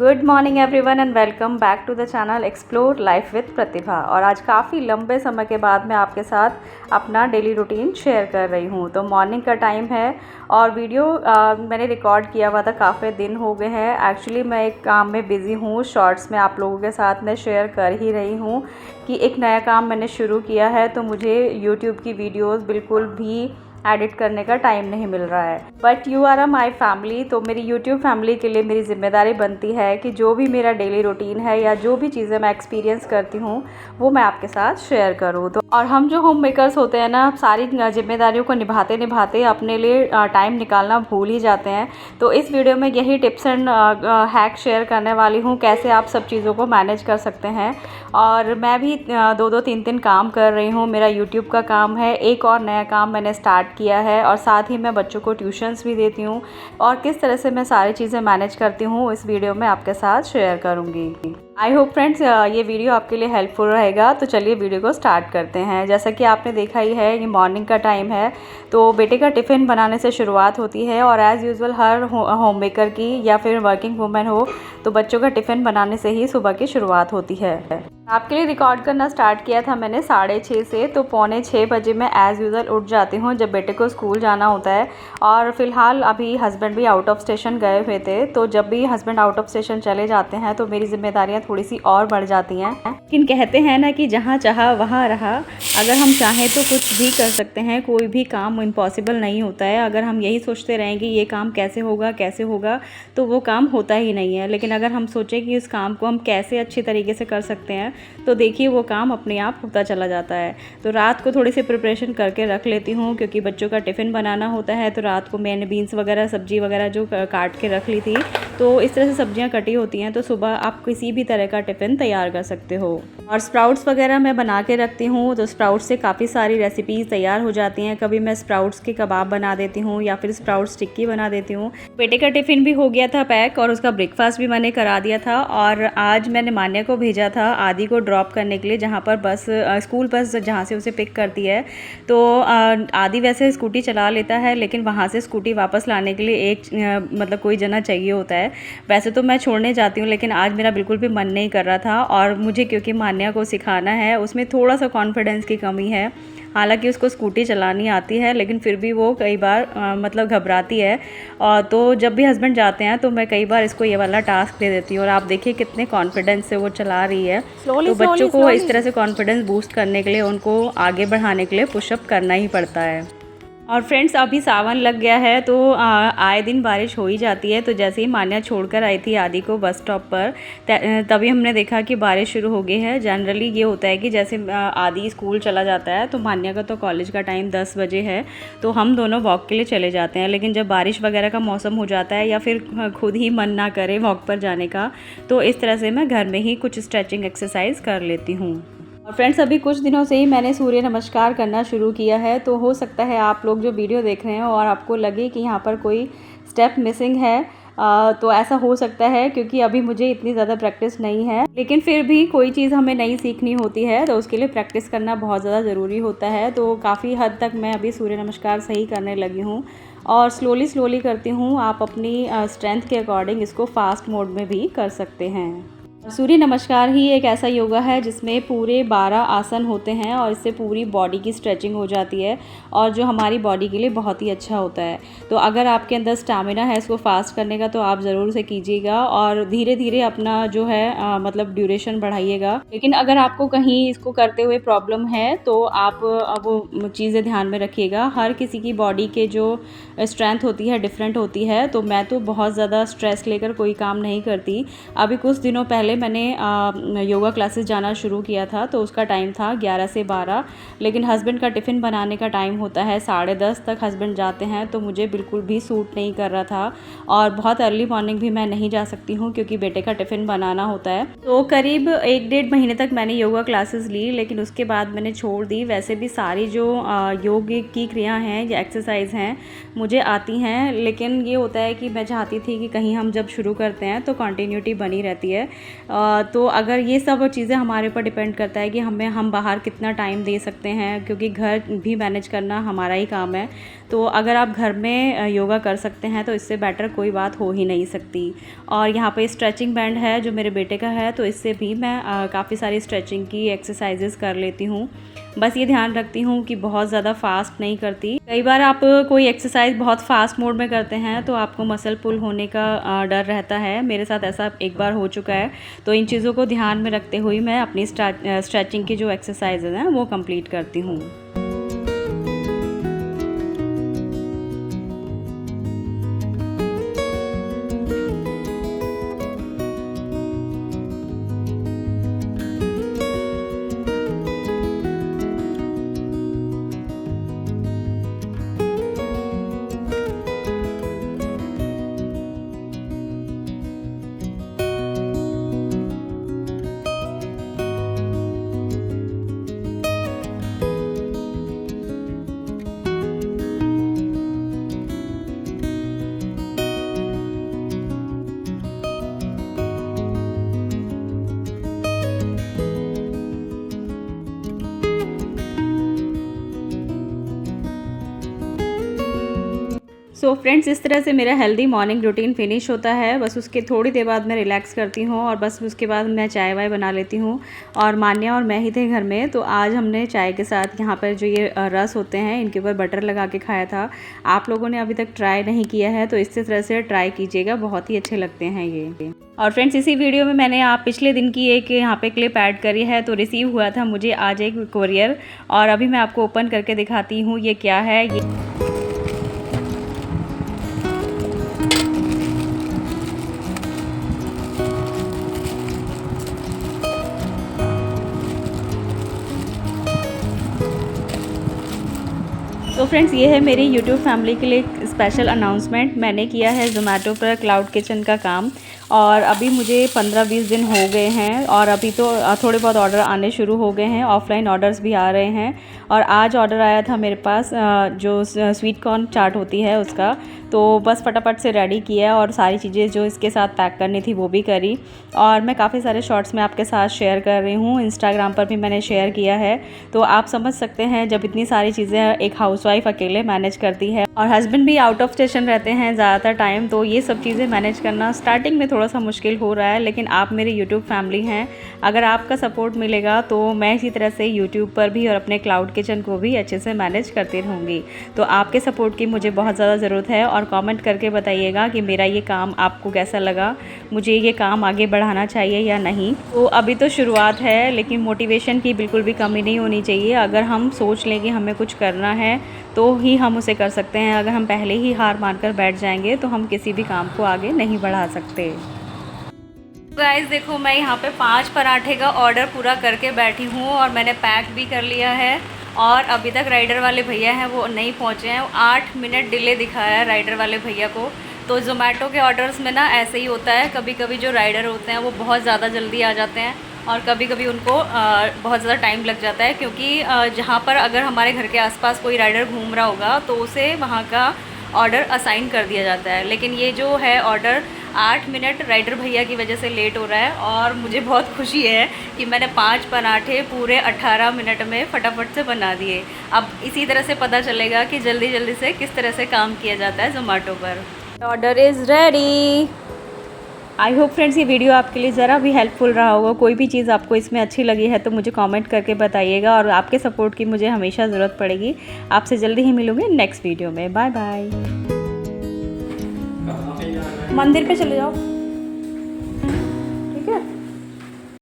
Good morning everyone and welcome back to the channel explore life with Pratibha. और आज काफ़ी लंबे समय के बाद मैं आपके साथ अपना डेली रूटीन शेयर कर रही हूँ। तो मॉर्निंग का टाइम है और वीडियो मैंने रिकॉर्ड किया हुआ था, काफ़ी दिन हो गए हैं। एक्चुअली मैं एक काम में बिज़ी हूँ, शॉर्ट्स में आप लोगों के साथ मैं शेयर कर ही रही हूँ कि एक नया काम मैंने शुरू किया है, तो मुझे यूट्यूब की वीडियोज़ बिल्कुल भी एडिट करने का टाइम नहीं मिल रहा है। But you are my family, तो मेरी यूट्यूब फैमिली के लिए मेरी जिम्मेदारी बनती है कि जो भी मेरा डेली रूटीन है या जो भी चीज़ें मैं एक्सपीरियंस करती हूँ वो मैं आपके साथ शेयर करूँ। तो और हम जो होम मेकर्स होते हैं ना, सारी जिम्मेदारियों को निभाते निभाते अपने लिए टाइम निकालना भूल ही जाते हैं। तो इस वीडियो में यही टिप्स एंड हैक शेयर करने वाली हूँ, कैसे आप सब चीज़ों को मैनेज कर सकते हैं। और मैं भी 2-2 3-3 काम कर रही हूँ। मेरा यूट्यूब का काम है, एक और नया काम मैंने स्टार्ट किया है और साथ ही मैं बच्चों को ट्यूशन्स भी देती हूँ। और किस तरह से मैं सारी चीज़ें मैनेज करती हूँ इस वीडियो में आपके साथ शेयर करूँगी। आई होप फ्रेंड्स ये वीडियो आपके लिए हेल्पफुल रहेगा। तो चलिए वीडियो को स्टार्ट करते हैं। जैसा कि आपने देखा ही है, ये मॉर्निंग का टाइम है, तो बेटे का टिफ़िन बनाने से शुरुआत होती है। और एज़ यूजुअल हर होम मेकर की या फिर वर्किंग वूमेन हो तो बच्चों का टिफ़िन बनाने से ही सुबह की शुरुआत होती है। आपके लिए रिकॉर्ड करना स्टार्ट किया था मैंने 6:30 से, तो 5:45 बजे मैं एज़ यूजुअल उठ जाती हूँ जब बेटे को स्कूल जाना होता है। और फ़िलहाल अभी हस्बैंड भी आउट ऑफ स्टेशन गए हुए थे, तो जब भी हस्बैंड आउट ऑफ स्टेशन चले जाते हैं तो मेरी जिम्मेदारियाँ थोड़ी सी और बढ़ जाती हैं। लेकिन कहते हैं ना कि जहाँ चाहा वहाँ रहा। अगर हम चाहें तो कुछ भी कर सकते हैं, कोई भी काम इम्पॉसिबल नहीं होता है। अगर हम यही सोचते रहेंगे ये काम कैसे होगा, तो वो काम होता ही नहीं है। लेकिन अगर हम सोचें कि उस काम को हम कैसे अच्छी तरीके से कर सकते हैं, तो देखिए वो काम अपने आप होता चला जाता है। तो रात को थोड़ी सी प्रिपरेशन करके रख लेती हूँ, क्योंकि बच्चों का टिफ़िन बनाना होता है। तो रात को मैंने बीन्स वगैरह, सब्जी वगैरह जो काट के रख ली थी, तो इस तरह से सब्जियां कटी होती हैं, तो सुबह आप किसी भी तरह का टिफ़िन तैयार कर सकते हो। और स्प्राउट्स वगैरह मैं बना के रखती हूँ, तो स्प्राउट्स से काफ़ी सारी रेसिपीज़ तैयार हो जाती हैं। कभी मैं स्प्राउट्स के कबाब बना देती हूँ या फिर स्प्राउट्स टिक्की बना देती हूँ। बेटे का टिफ़िन भी हो गया था पैक और उसका ब्रेकफास्ट भी मैंने करा दिया था। और आज मैंने मान्या को भेजा था आदि को ड्रॉप करने के लिए, जहाँ पर बस स्कूल बस जहाँ से उसे पिक करती है। तो आदि वैसे स्कूटी चला लेता है, लेकिन वहाँ से स्कूटी वापस लाने के लिए एक मतलब कोई जना चाहिए होता है। वैसे तो मैं छोड़ने जाती हूँ, लेकिन आज मेरा बिल्कुल भी मन नहीं कर रहा था। और मुझे क्योंकि मान्या को सिखाना है, उसमें थोड़ा सा कॉन्फिडेंस की कमी है। हालांकि उसको स्कूटी चलानी आती है, लेकिन फिर भी वो कई बार मतलब घबराती है। और तो जब भी हस्बैंड जाते हैं तो मैं कई बार इसको ये वाला टास्क दे देती हूँ। और आप देखिए कितने कॉन्फिडेंस से वो चला रही है। तो बच्चों को इस तरह से कॉन्फिडेंस बूस्ट करने के लिए, उनको आगे बढ़ाने के लिए पुशअप करना ही पड़ता है। और फ्रेंड्स अभी सावन लग गया है, तो आए दिन बारिश हो ही जाती है। तो जैसे ही मान्या छोड़कर आई थी आदि को बस स्टॉप पर, तभी हमने देखा कि बारिश शुरू हो गई है। जनरली ये होता है कि जैसे आदि स्कूल चला जाता है, तो मान्या का तो कॉलेज का टाइम 10 बजे है, तो हम दोनों वॉक के लिए चले जाते हैं। लेकिन जब बारिश वगैरह का मौसम हो जाता है या फिर खुद ही मन ना करे वॉक पर जाने का, तो इस तरह से मैं घर में ही कुछ स्ट्रेचिंग एक्सरसाइज कर लेती हूँ। और फ्रेंड्स अभी कुछ दिनों से ही मैंने सूर्य नमस्कार करना शुरू किया है। तो हो सकता है आप लोग जो वीडियो देख रहे हो और आपको लगे कि यहाँ पर कोई स्टेप मिसिंग है, तो ऐसा हो सकता है, क्योंकि अभी मुझे इतनी ज़्यादा प्रैक्टिस नहीं है। लेकिन फिर भी कोई चीज़ हमें नई सीखनी होती है, तो उसके लिए प्रैक्टिस करना बहुत ज़्यादा ज़रूरी होता है। तो काफ़ी हद तक मैं अभी सूर्य नमस्कार सही करने लगी हूँ और स्लोली करती हूँ। आप अपनी स्ट्रेंथ के अकॉर्डिंग इसको फास्ट मोड में भी कर सकते हैं। सूर्य नमस्कार ही एक ऐसा योगा है जिसमें पूरे 12 आसन होते हैं और इससे पूरी बॉडी की स्ट्रेचिंग हो जाती है, और जो हमारी बॉडी के लिए बहुत ही अच्छा होता है। तो अगर आपके अंदर स्टैमिना है इसको फास्ट करने का, तो आप ज़रूर से कीजिएगा और धीरे धीरे अपना जो है मतलब ड्यूरेशन बढ़ाइएगा। लेकिन अगर आपको कहीं इसको करते हुए प्रॉब्लम है, तो आप वो चीज़ें ध्यान में रखिएगा। हर किसी की बॉडी के जो स्ट्रेंथ होती है डिफरेंट होती है। तो मैं तो बहुत ज़्यादा स्ट्रेस लेकर कोई काम नहीं करती। अभी कुछ दिनों पहले मैंने योगा क्लासेस जाना शुरू किया था, तो उसका टाइम था 11 से 12। लेकिन हस्बैंड का टिफ़िन बनाने का टाइम होता है 10:30 तक हस्बैंड जाते हैं, तो मुझे बिल्कुल भी सूट नहीं कर रहा था। और बहुत अर्ली मॉर्निंग भी मैं नहीं जा सकती हूँ, क्योंकि बेटे का टिफ़िन बनाना होता है। तो करीब 1-1.5 महीने तक मैंने योगा क्लासेस ली, लेकिन उसके बाद मैंने छोड़ दी। वैसे भी सारी जो योग की क्रिया हैं या एक्सरसाइज हैं मुझे आती हैं, लेकिन ये होता है कि मैं चाहती थी कि कहीं हम जब शुरू करते हैं तो कंटिन्यूटी बनी रहती है। तो अगर ये सब चीज़ें हमारे ऊपर डिपेंड करता है कि हम बाहर कितना टाइम दे सकते हैं, क्योंकि घर भी मैनेज करना हमारा ही काम है। तो अगर आप घर में योगा कर सकते हैं तो इससे बेटर कोई बात हो ही नहीं सकती। और यहाँ पे स्ट्रेचिंग बैंड है जो मेरे बेटे का है, तो इससे भी मैं काफ़ी सारी स्ट्रेचिंग की एक्सरसाइजेस कर लेती हूँ। बस ये ध्यान रखती हूँ कि बहुत ज़्यादा फास्ट नहीं करती। कई बार आप कोई एक्सरसाइज बहुत फास्ट मोड में करते हैं तो आपको मसल पुल होने का डर रहता है। मेरे साथ ऐसा एक बार हो चुका है। तो इन चीज़ों को ध्यान में रखते हुए मैं अपनी स्ट्रेचिंग की जो एक्सरसाइजेज हैं वो कंप्लीट करती हूँ। सो फ्रेंड्स, इस तरह से मेरा हेल्दी मॉर्निंग रूटीन फिनिश होता है। बस उसके थोड़ी देर बाद मैं रिलैक्स करती हूँ और बस उसके बाद मैं चाय वाय बना लेती हूँ। और मान्या और मैं ही थे घर में, तो आज हमने चाय के साथ यहाँ पर जो ये रस होते हैं इनके ऊपर बटर लगा के खाया था। आप लोगों ने अभी तक ट्राई नहीं किया है तो इस तरह से ट्राई कीजिएगा, बहुत ही अच्छे लगते हैं ये। और फ्रेंड्स, इसी वीडियो में मैंने पिछले दिन की एक यहाँ पे क्लिप ऐड करी है। तो रिसीव हुआ था मुझे आज एक कोरियर, और अभी मैं आपको ओपन करके दिखाती हूँ ये क्या है। तो फ्रेंड्स, ये है मेरी यूट्यूब फैमिली के लिए स्पेशल अनाउंसमेंट। मैंने किया है ज़ोमैटो पर क्लाउड किचन का काम, और अभी मुझे 15-20 दिन हो गए हैं और अभी तो थोड़े बहुत ऑर्डर आने शुरू हो गए हैं, ऑफलाइन ऑर्डर्स भी आ रहे हैं। और आज ऑर्डर आया था मेरे पास जो स्वीट कॉर्न चाट होती है उसका, तो बस फटाफट से रेडी किया और सारी चीज़ें जो इसके साथ पैक करनी थी वो भी करी। और मैं काफ़ी सारे शॉर्ट्स में आपके साथ शेयर कर रही हूँ, इंस्टाग्राम पर भी मैंने शेयर किया है। तो आप समझ सकते हैं जब इतनी सारी चीज़ें एक हाउसवाइफ अकेले मैनेज करती है और हस्बैंड भी आउट ऑफ स्टेशन रहते हैं ज़्यादातर टाइम, तो ये सब चीज़ें मैनेज करना स्टार्टिंग में थोड़ा सा मुश्किल हो रहा है। लेकिन आप मेरे यूट्यूब फैमिली हैं, अगर आपका सपोर्ट मिलेगा तो मैं इसी तरह से यूट्यूब पर भी और अपने क्लाउड किचन को भी अच्छे से मैनेज करती रहूँगी। तो आपके सपोर्ट की मुझे बहुत ज़्यादा ज़रूरत है, और कमेंट करके बताइएगा कि मेरा ये काम आपको कैसा लगा, मुझे ये काम आगे बढ़ाना चाहिए या नहीं। तो अभी तो शुरुआत है, लेकिन मोटिवेशन की बिल्कुल भी कमी नहीं होनी चाहिए। अगर हम सोच लें कि हमें कुछ करना है तो ही हम उसे कर सकते हैं। अगर हम पहले ही हार मानकर बैठ जाएंगे तो हम किसी भी काम को आगे नहीं बढ़ा सकते। गाइस देखो, मैं यहाँ पे 5 पराठे का ऑर्डर पूरा करके बैठी हूँ और मैंने पैक भी कर लिया है। और अभी तक राइडर वाले भैया हैं वो नहीं पहुँचे हैं। 8 मिनट डिले दिखाया है राइडर वाले भैया को। तो ज़ोमैटो के ऑर्डर्स में ना ऐसे ही होता है, कभी कभी जो राइडर होते हैं वो बहुत ज़्यादा जल्दी आ जाते हैं और कभी कभी उनको बहुत ज़्यादा टाइम लग जाता है, क्योंकि जहाँ पर अगर हमारे घर के आसपास कोई राइडर घूम रहा होगा तो उसे वहाँ का ऑर्डर असाइन कर दिया जाता है। लेकिन ये जो है ऑर्डर 8 मिनट राइडर भैया की वजह से लेट हो रहा है, और मुझे बहुत खुशी है कि मैंने 5 पराठे पूरे 18 मिनट में फटाफट से बना दिए। अब इसी तरह से पता चलेगा कि जल्दी जल्दी से किस तरह से काम किया जाता है ज़ोमैटो पर। Order is ready. I hope friends ये वीडियो आपके लिए ज़रा भी हेल्पफुल रहा होगा। कोई भी चीज़ आपको इसमें अच्छी लगी है तो मुझे कमेंट करके बताइएगा, और आपके सपोर्ट की मुझे हमेशा ज़रूरत पड़ेगी। आपसे जल्दी ही मिलूँगी नेक्स्ट वीडियो में। Bye bye. मंदिर पे चले जाओ।